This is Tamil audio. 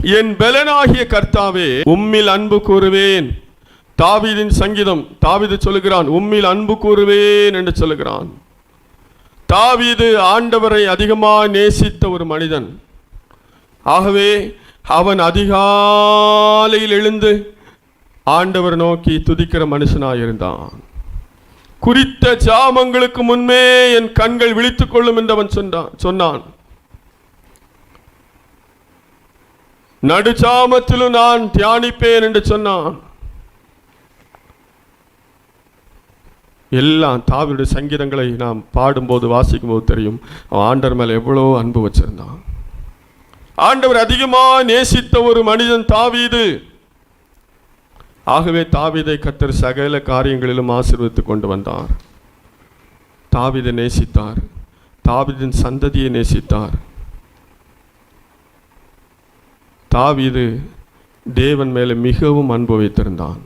என் பெலனாகிய கர்த்தாவே, உம்மில் அன்பு கூறுவேன். தாவீதின் சங்கீதம். தாவீது சொல்லுகிறான், உம்மில் அன்பு கூறுவேன் என்று சொல்லுகிறான். தாவீது ஆண்டவரை அதிகமாக நேசித்த ஒரு மனிதன். ஆகவே அவன் அதிகாலையில் எழுந்து ஆண்டவர் நோக்கி துதிக்கிற மனுஷனாயிருந்தான். குறித்த ஜாமங்களுக்கு முன்பே என் கண்கள் விழித்துக் கொள்ளும் என்று அவன் சொன்னான். நடுச்சாமத்திலும் நான் தியானிப்பேன் என்று சொன்னான். எல்லாம் தாவீதுடைய சங்கீதங்களை நாம் பாடும்போது வாசிக்கும் போது தெரியும் அவன் ஆண்டவர் மேல எவ்வளோ அன்பு வச்சிருந்தான். ஆண்டவர் அதிகமாக நேசித்த ஒரு மனிதன் தாவீது. ஆகவே தாவீதை கர்த்தர் சகல காரியங்களிலும் ஆசீர்வதித்து கொண்டு வந்தார். தாவீதை நேசித்தார். தாவீதின் சந்ததியை நேசித்தார். தாவீது தேவன் மேலே மிகவும் அன்பு வைத்திருந்தான்.